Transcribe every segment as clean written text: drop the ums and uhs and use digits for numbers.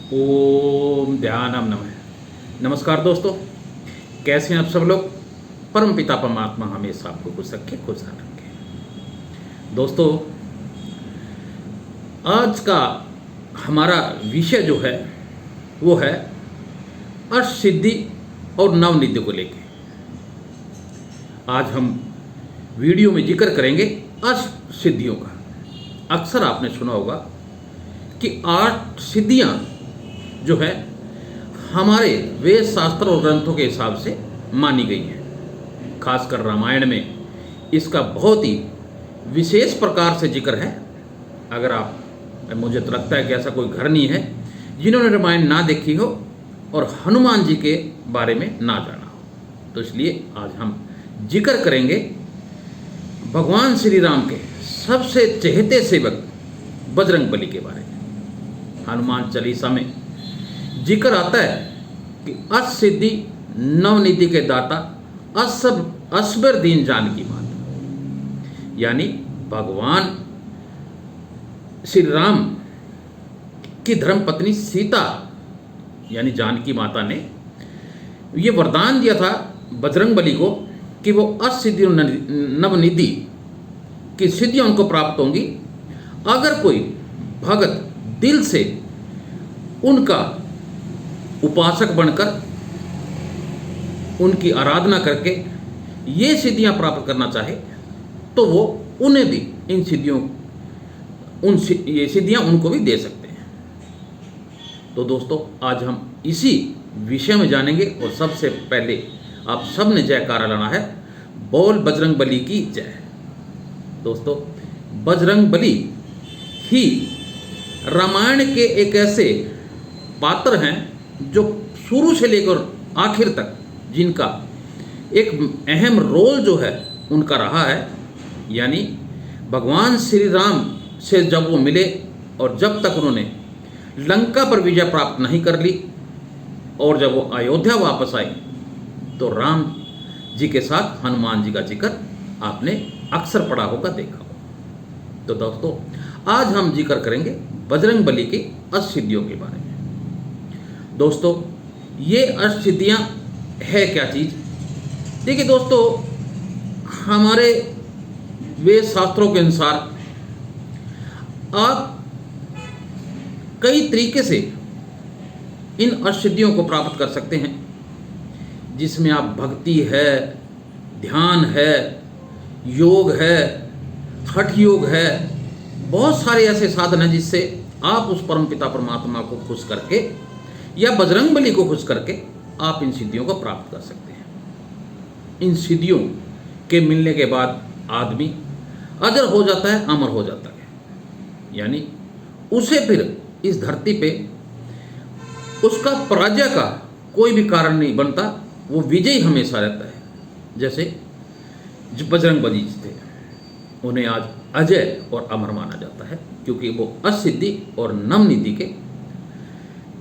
ओम ध्यानम नमः। नमस्कार दोस्तों, कैसे हैं आप सब लोग। परम पिता परमात्मा हमेशा आपको खुश रखे, खुश रखे। दोस्तों, आज का हमारा विषय जो है वो है अष्टसिद्धि और नवनिधि को लेके। आज हम वीडियो में जिक्र करेंगे अष्ट सिद्धियों का। अक्सर आपने सुना होगा कि 8 सिद्धियां जो है हमारे वेद शास्त्र और ग्रंथों के हिसाब से मानी गई हैं। खासकर रामायण में इसका बहुत ही विशेष प्रकार से जिक्र है। अगर आप, मुझे तो लगता है कि ऐसा कोई घर नहीं है जिन्होंने रामायण ना देखी हो और हनुमान जी के बारे में ना जाना हो। तो इसलिए आज हम जिक्र करेंगे भगवान श्री राम के सबसे चहेते सेवक बजरंगबली के बारे में। हनुमान चालीसा में जिक्र आता है कि अष्टसिद्धि नवनिधि के दाता असबर दीन जानकी माता, यानी भगवान श्री राम की धर्मपत्नी सीता यानी जानकी माता ने ये वरदान दिया था बजरंगबली को कि वो अष्टसिद्धि और नवनिधि की सिद्धियां उनको प्राप्त होंगी अगर कोई भगत दिल से उनका उपासक बनकर उनकी आराधना करके ये सिद्धियां प्राप्त करना चाहे तो वो उन्हें भी इन सिद्धियों ये सिद्धियां उनको भी दे सकते हैं। तो दोस्तों, आज हम इसी विषय में जानेंगे और सबसे पहले आप सब ने जयकारा लाना है, बोल बजरंगबली की जय। दोस्तों, बजरंगबली ही रामायण के एक ऐसे पात्र हैं जो शुरू से लेकर आखिर तक जिनका एक अहम रोल जो है उनका रहा है। यानी भगवान श्री राम से जब वो मिले और जब तक उन्होंने लंका पर विजय प्राप्त नहीं कर ली और जब वो अयोध्या वापस आए तो राम जी के साथ हनुमान जी का जिक्र आपने अक्सर पढ़ा होगा, देखा होगा। तो दोस्तों, आज हम जिक्र करेंगे बजरंगबली की अष्टसिद्धियों के बारे में। दोस्तों, ये अष्टसिद्धियां है क्या चीज़? देखिए दोस्तों, हमारे वेद शास्त्रों के अनुसार आप कई तरीके से इन अष्टसिद्धियों को प्राप्त कर सकते हैं, जिसमें आप भक्ति है, ध्यान है, योग है, हठ योग है, बहुत सारे ऐसे साधन हैं जिससे आप उस परम पिता परमात्मा को खुश करके या बजरंगबली को खुश करके आप इन सिद्धियों को प्राप्त कर सकते हैं। इन सिद्धियों के मिलने के बाद आदमी अजर हो जाता है, अमर हो जाता है। यानी उसे फिर इस धरती पे उसका पराजय का कोई भी कारण नहीं बनता, वो विजयी हमेशा रहता है। जैसे जो बजरंगबली थे, उन्हें आज अजय और अमर माना जाता है क्योंकि वो अष्टसिद्धि और नवनिधि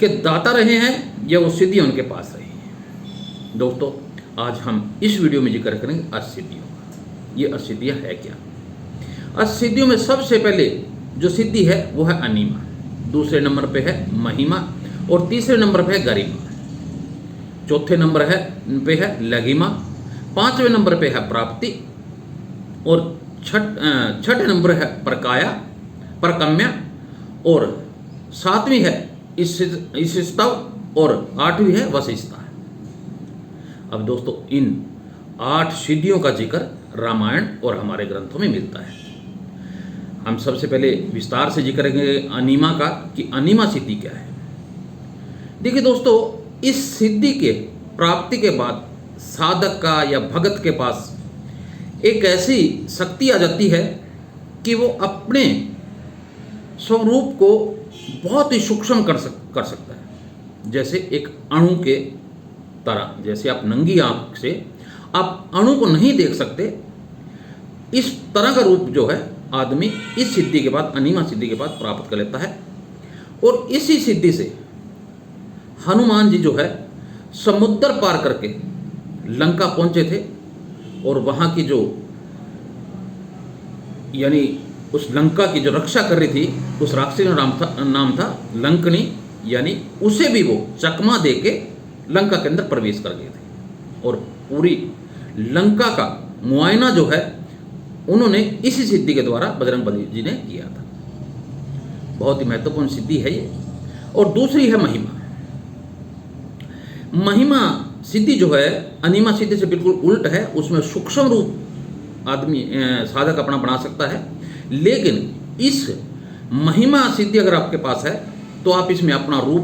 के दाता रहे हैं या वो सिद्धियां उनके पास रही हैं। दोस्तों, आज हम इस वीडियो में जिक्र करेंगे अष्टसिद्धियों का। ये अष्टसिद्धियां है क्या? अष्टसिद्धियों में सबसे पहले जो सिद्धि है वो है अनिमा, दूसरे नंबर पे है महिमा और तीसरे नंबर पे है गरिमा, चौथे नंबर पे है लघिमा, पांचवें नंबर पे है प्राप्ति और छठे नंबर है परकम्या और सातवीं है ईशिस्तव और आठवीं है वशिष्ठता। अब दोस्तों, इन 8 सिद्धियों का जिक्र रामायण और हमारे ग्रंथों में मिलता है। हम सबसे पहले विस्तार से जिक्र करेंगे अनिमा का कि अनिमा सिद्धि क्या है। देखिए दोस्तों, इस सिद्धि के प्राप्ति के बाद साधक का या भगत के पास एक ऐसी शक्ति आ जाती है कि वो अपने स्वरूप को बहुत ही सूक्ष्म कर सकता है। जैसे एक अणु के तरह, जैसे आप नंगी आंख से आप अणु को नहीं देख सकते, इस तरह का रूप जो है आदमी इस सिद्धि के बाद, अनिमा सिद्धि के बाद प्राप्त कर लेता है। और इसी सिद्धि से हनुमान जी जो है समुद्र पार करके लंका पहुंचे थे और वहां की जो यानी उस लंका की जो रक्षा कर रही थी उस राक्षसी का नाम था लंकनी, यानी उसे भी वो चकमा दे के लंका के अंदर प्रवेश कर गए थे और पूरी लंका का मुआयना जो है उन्होंने इसी सिद्धि के द्वारा बजरंगबली जी ने किया था। बहुत ही महत्वपूर्ण सिद्धि है ये। और दूसरी है महिमा। महिमा सिद्धि जो है अनिमा सिद्धि से बिल्कुल उल्ट है। उसमें सूक्ष्म रूप आदमी साधक अपना बना सकता है, लेकिन इस महिमा सिद्धि अगर आपके पास है तो आप इसमें अपना रूप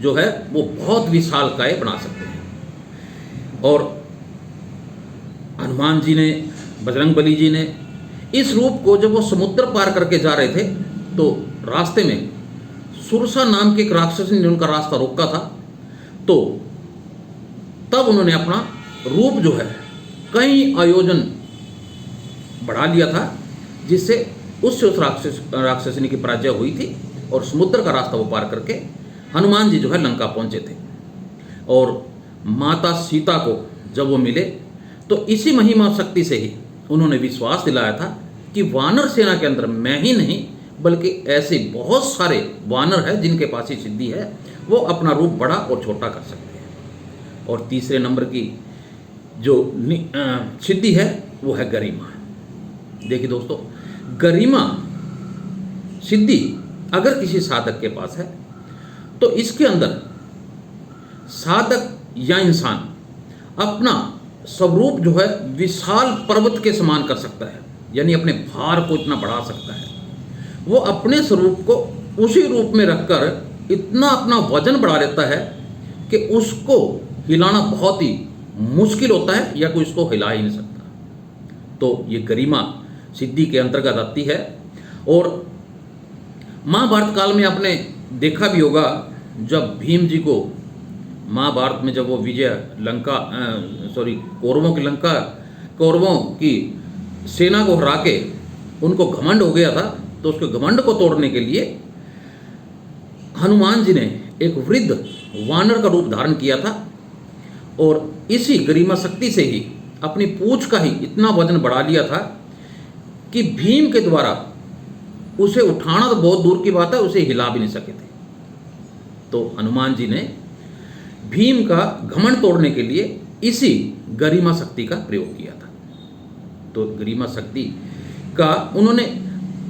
जो है वो बहुत विशालकाय बना सकते हैं। और हनुमान जी ने, बजरंगबली जी ने इस रूप को जब वो समुद्र पार करके जा रहे थे तो रास्ते में सुरसा नाम के एक राक्षस ने उनका रास्ता रोका था, तो तब उन्होंने अपना रूप जो है कई आयोजन बढ़ा लिया था, जिससे उस राक्षसनी की पराजय हुई थी और समुद्र का रास्ता वो पार करके हनुमान जी जो है लंका पहुंचे थे। और माता सीता को जब वो मिले तो इसी महिमा शक्ति से ही उन्होंने विश्वास दिलाया था कि वानर सेना के अंदर मैं ही नहीं बल्कि ऐसे बहुत सारे वानर हैं जिनके पास ही सिद्धि है, वो अपना रूप बड़ा और छोटा कर सकते हैं। और तीसरे नंबर की जो सिद्धि है वो है गरिमा। देखिए दोस्तों, गरिमा सिद्धि अगर किसी साधक के पास है तो इसके अंदर साधक या इंसान अपना स्वरूप जो है विशाल पर्वत के समान कर सकता है, यानी अपने भार को इतना बढ़ा सकता है। वो अपने स्वरूप को उसी रूप में रखकर इतना अपना वजन बढ़ा लेता है कि उसको हिलाना बहुत ही मुश्किल होता है या कोई उसको हिला ही नहीं सकता। तो ये गरिमा सिद्धि के अंतर्गत आती है। और महाभारत काल में आपने देखा भी होगा, जब भीम जी को महाभारत में जब वो विजय कौरवों की सेना को हरा के उनको घमंड हो गया था, तो उसके घमंड को तोड़ने के लिए हनुमान जी ने एक वृद्ध वानर का रूप धारण किया था और इसी गरिमा शक्ति से ही अपनी पूंछ का ही इतना वजन बढ़ा लिया था कि भीम के द्वारा उसे उठाना तो बहुत दूर की बात है, उसे हिला भी नहीं सके थे। तो हनुमान जी ने भीम का घमंड तोड़ने के लिए इसी गरिमा शक्ति का प्रयोग किया था। तो गरिमा शक्ति का उन्होंने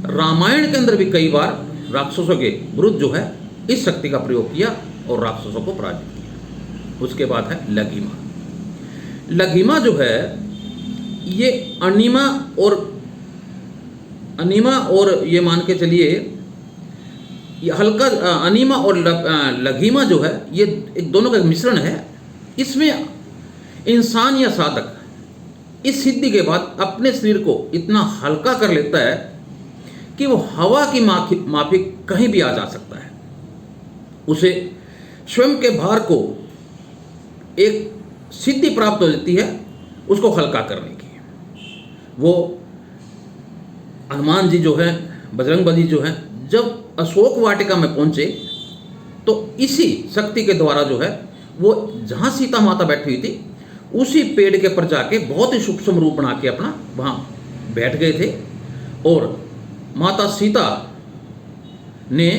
रामायण के अंदर भी कई बार राक्षसों के विरुद्ध जो है इस शक्ति का प्रयोग किया और राक्षसों को पराजित किया। उसके बाद है लघिमा। लघिमा जो है ये अनिमा और ये मान के चलिए ये हल्का अनिमा और लघिमा जो है ये एक दोनों का मिश्रण है। इसमें इंसान या साधक इस सिद्धि के बाद अपने शरीर को इतना हल्का कर लेता है कि वो हवा की माफिक कहीं भी आ जा सकता है। उसे स्वयं के भार को एक सिद्धि प्राप्त हो जाती है उसको हल्का करने की। वो हनुमान जी जो है, बजरंगबली जो है, जब अशोक वाटिका में पहुंचे तो इसी शक्ति के द्वारा जो है वो जहाँ सीता माता बैठी हुई थी उसी पेड़ के पर जाके बहुत ही सूक्ष्म रूप बना के अपना वहाँ बैठ गए थे और माता सीता ने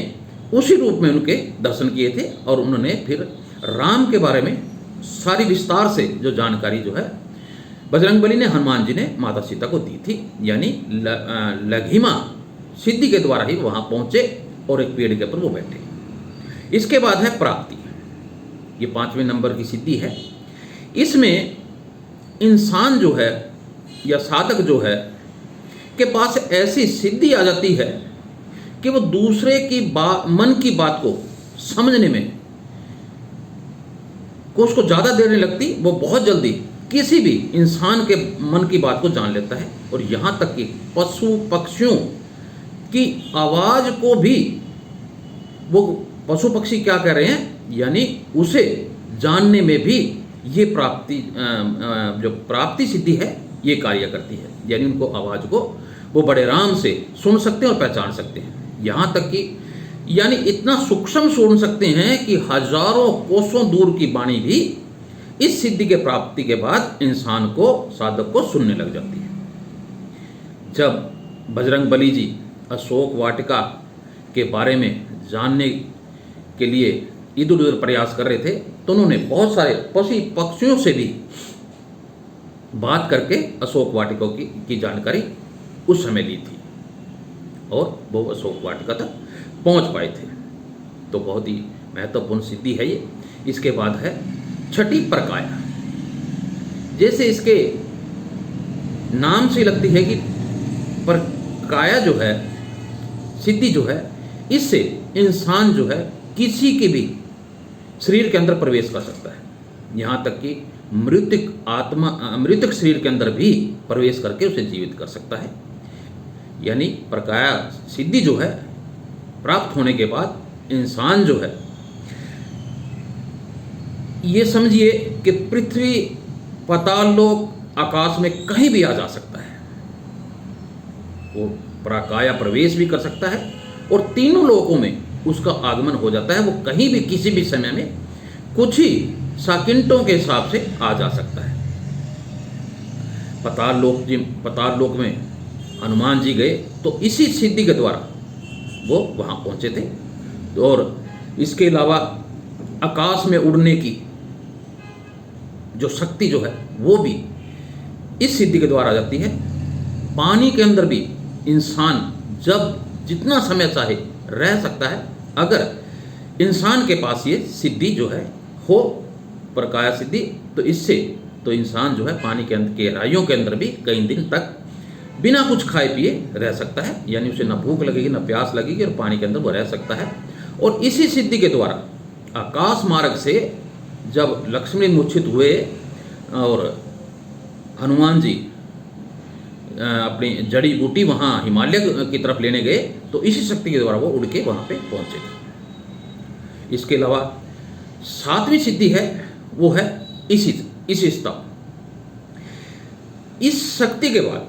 उसी रूप में उनके दर्शन किए थे और उन्होंने फिर राम के बारे में सारी विस्तार से जो जानकारी जो है बजरंगबली ने, हनुमान जी ने माता सीता को दी थी। यानी लघिमा सिद्धि के द्वारा ही वहाँ पहुँचे और एक पेड़ के ऊपर वो बैठे। इसके बाद है प्राप्ति। ये 5वें नंबर की सिद्धि है। इसमें इंसान जो है या साधक जो है के पास ऐसी सिद्धि आ जाती है कि वो दूसरे की मन की बात को समझने में को उसको ज़्यादा देर नहीं लगती। वो बहुत जल्दी किसी भी इंसान के मन की बात को जान लेता है और यहाँ तक कि पशु पक्षियों की आवाज़ को भी वो पशु पक्षी क्या कह रहे हैं यानी उसे जानने में भी ये जो प्राप्ति सिद्धि है ये कार्य करती है। यानी उनको आवाज़ को वो बड़े आराम से सुन सकते हैं और पहचान सकते हैं। यहाँ तक कि यानी इतना सूक्ष्म सुन सकते हैं कि हजारों कोसों दूर की वाणी भी इस सिद्धि के प्राप्ति के बाद इंसान को, साधक को सुनने लग जाती है। जब बजरंगबली जी अशोक वाटिका के बारे में जानने के लिए इधर उधर प्रयास कर रहे थे, तो उन्होंने बहुत सारे पशु पक्षियों से भी बात करके अशोक वाटिका की जानकारी उस समय ली थी और वो अशोक वाटिका तक पहुंच पाए थे। तो बहुत ही महत्वपूर्ण सिद्धि है ये। इसके बाद है छठी प्रकाया। जैसे इसके नाम से लगती है कि प्रकाया जो है, सिद्धि जो है, इससे इंसान जो है किसी के भी शरीर के अंदर प्रवेश कर सकता है, यहाँ तक कि मृतक शरीर के अंदर भी प्रवेश करके उसे जीवित कर सकता है। यानी प्रकाया सिद्धि जो है प्राप्त होने के बाद इंसान जो है, ये समझिए कि पृथ्वी, पाताल लोक, आकाश में कहीं भी आ जा सकता है। वो प्रकाया प्रवेश भी कर सकता है और तीनों लोकों में उसका आगमन हो जाता है। वो कहीं भी किसी भी समय में कुछ ही सेकंडों के हिसाब से आ जा सकता है। पाताल लोक में हनुमान जी गए तो इसी सिद्धि के द्वारा वो वहाँ पहुँचे थे। और इसके अलावा आकाश में उड़ने की जो शक्ति जो है वो भी इस सिद्धि के द्वारा आ जाती है। पानी के अंदर भी इंसान जब जितना समय चाहे रह सकता है, अगर इंसान के पास ये सिद्धि जो है हो, प्रकाया सिद्धि, तो इससे तो इंसान जो है पानी के अंदर, गहराइयों के अंदर भी कई दिन तक बिना कुछ खाए पिए रह सकता है। यानी उसे ना भूख लगेगी ना प्यास लगेगी और पानी के अंदर वो रह सकता है। और इसी सिद्धि के द्वारा आकाश मार्ग से जब लक्ष्मण मूर्छित हुए और हनुमान जी अपनी जड़ी बूटी वहाँ हिमालय की तरफ लेने गए, तो इसी शक्ति के द्वारा वो उड़ के वहाँ पे पहुँचे थे। इसके अलावा सातवीं सिद्धि है, वो है इसी स्तव। इस शक्ति के बाद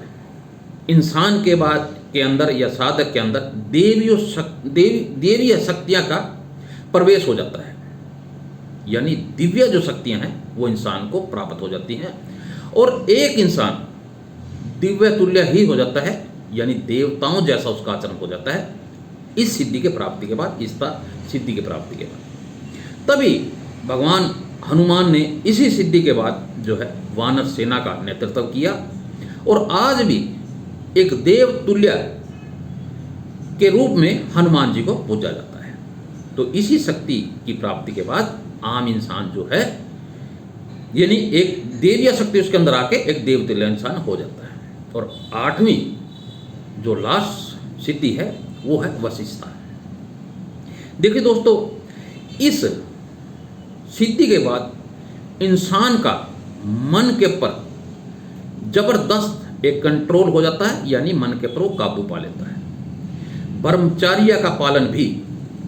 इंसान के अंदर या साधक के अंदर देवीय शक्तियाँ का प्रवेश हो जाता है। यानी दिव्य जो शक्तियाँ हैं वो इंसान को प्राप्त हो जाती हैं और एक इंसान दिव्य तुल्य ही हो जाता है, यानी देवताओं जैसा उसका आचरण हो जाता है इस सिद्धि के प्राप्ति के बाद, इस सिद्धि के प्राप्ति के बाद। तभी भगवान हनुमान ने इसी सिद्धि के बाद जो है वानर सेना का नेतृत्व किया और आज भी एक देव तुल्य के रूप में हनुमान जी को पूजा जाता है। तो इसी शक्ति की प्राप्ति के बाद आम इंसान जो है, यानी एक देवीय शक्ति उसके अंदर आके एक देवतुल्य इंसान हो जाता है। और आठवीं जो लास्ट सिद्धि है वो है वशिष्ठता। देखिए दोस्तों, इस सिद्धि के बाद इंसान का मन के ऊपर जबरदस्त एक कंट्रोल हो जाता है, यानी मन के ऊपर वो काबू पा लेता है। ब्रह्मचर्य का पालन भी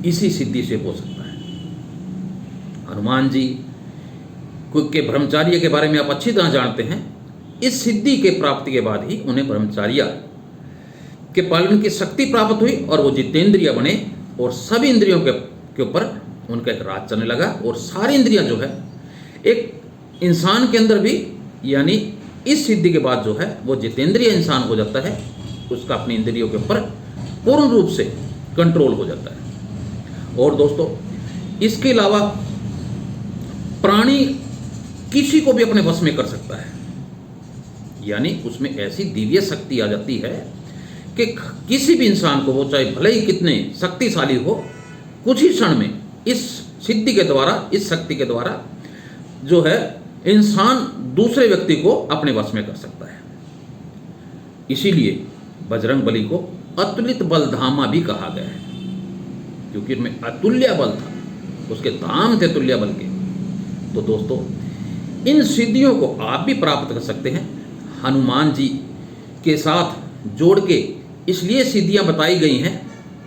इसी सिद्धि से हो सकता है। हनुमान जी के ब्रह्मचर्य के बारे में आप अच्छी तरह जानते हैं। इस सिद्धि के प्राप्ति के बाद ही उन्हें ब्रह्मचर्य के पालन की शक्ति प्राप्त हुई और वो जितेंद्रिय बने और सभी इंद्रियों के ऊपर उनका एक राज चलने लगा। और सारी इंद्रियां जो है एक इंसान के अंदर भी, यानी इस सिद्धि के बाद जो है वो जितेंद्रिय इंसान हो जाता है, उसका अपनी इंद्रियों के ऊपर पूर्ण रूप से कंट्रोल हो जाता है। और दोस्तों, इसके अलावा प्राणी किसी को भी अपने वश में कर सकता है, यानी उसमें ऐसी दिव्य शक्ति आ जाती है कि किसी भी इंसान को, वो चाहे भले ही कितने शक्तिशाली हो, कुछ ही क्षण में इस सिद्धि के द्वारा, इस शक्ति के द्वारा जो है इंसान दूसरे व्यक्ति को अपने वश में कर सकता है। इसीलिए बजरंग बली को अतुलित बलधामा भी कहा गया है, क्योंकि उसमें अतुल्य बल था, उसके धाम थे तुल्य बल के। तो दोस्तों, इन सिद्धियों को आप भी प्राप्त कर सकते हैं हनुमान जी के साथ जोड़ के। इसलिए सिद्धियां बताई गई हैं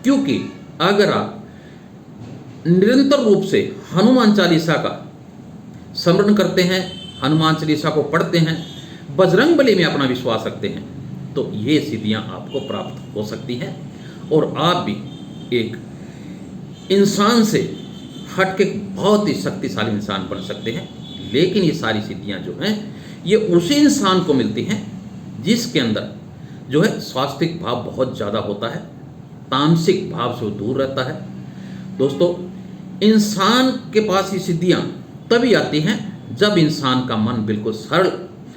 क्योंकि अगर आप निरंतर रूप से हनुमान चालीसा का स्मरण करते हैं, हनुमान चालीसा को पढ़ते हैं, बजरंग बली में अपना विश्वास रखते हैं, तो ये सिद्धियां आपको प्राप्त हो सकती हैं और आप भी एक इंसान से हट के बहुत ही शक्तिशाली इंसान बन सकते हैं। लेकिन ये सारी सिद्धियां जो हैं ये उसी इंसान को मिलती हैं जिसके अंदर जो है स्वास्तिक भाव बहुत ज़्यादा होता है, तामसिक भाव से दूर रहता है। दोस्तों, इंसान के पास ये सिद्धियां तभी आती हैं जब इंसान का मन बिल्कुल सरल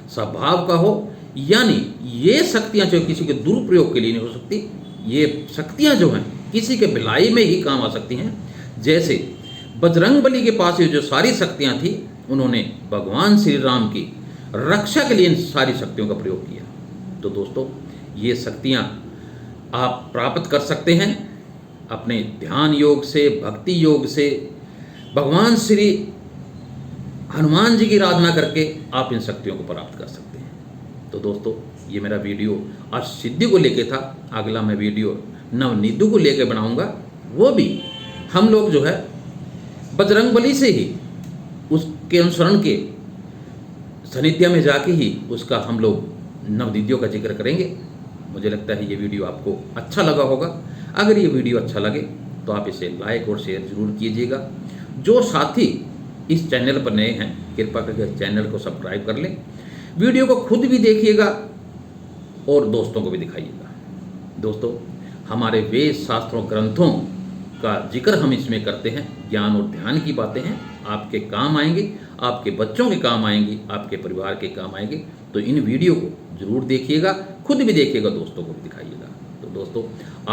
स्वभाव का हो, यानी ये शक्तियां जो किसी के दुरुपयोग के लिए नहीं हो सकती, ये शक्तियां जो हैं किसी के भलाई में ही काम आ सकती हैं। जैसे बजरंगबली के पास ये जो सारी शक्तियां थी, उन्होंने भगवान श्री राम की रक्षा के लिए इन सारी शक्तियों का प्रयोग किया। तो दोस्तों, ये शक्तियां आप प्राप्त कर सकते हैं अपने ध्यान योग से, भक्ति योग से, भगवान श्री हनुमान जी की आराधना करके आप इन शक्तियों को प्राप्त कर सकते हैं। तो दोस्तों, ये मेरा वीडियो आज सिद्धि को लेके था। अगला मैं वीडियो नवनीतु को लेके बनाऊंगा। वो भी हम लोग जो है बजरंगबली से ही उसके अनुसरण के सानिध्य में जाके ही उसका हम लोग नवनिधियों का जिक्र करेंगे। मुझे लगता है ये वीडियो आपको अच्छा लगा होगा। अगर ये वीडियो अच्छा लगे तो आप इसे लाइक और शेयर जरूर कीजिएगा। जो साथी इस चैनल पर नए हैं, कृपा करके चैनल को सब्सक्राइब कर लें। वीडियो को खुद भी देखिएगा और दोस्तों को भी दिखाइएगा। दोस्तों, हमारे वेद शास्त्रों ग्रंथों का जिक्र हम इसमें करते हैं। ज्ञान और ध्यान की बातें हैं, आपके काम आएंगी, आपके बच्चों के काम आएंगी, आपके परिवार के काम आएंगे। तो इन वीडियो को जरूर देखिएगा, खुद भी देखिएगा, दोस्तों को भी दिखाइएगा। तो दोस्तों,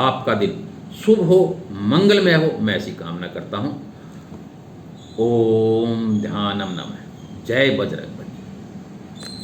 आपका दिन शुभ हो, मंगलमय हो, मैं ऐसी कामना करता हूँ। ओम ध्यानम नमः। जय बजरंग।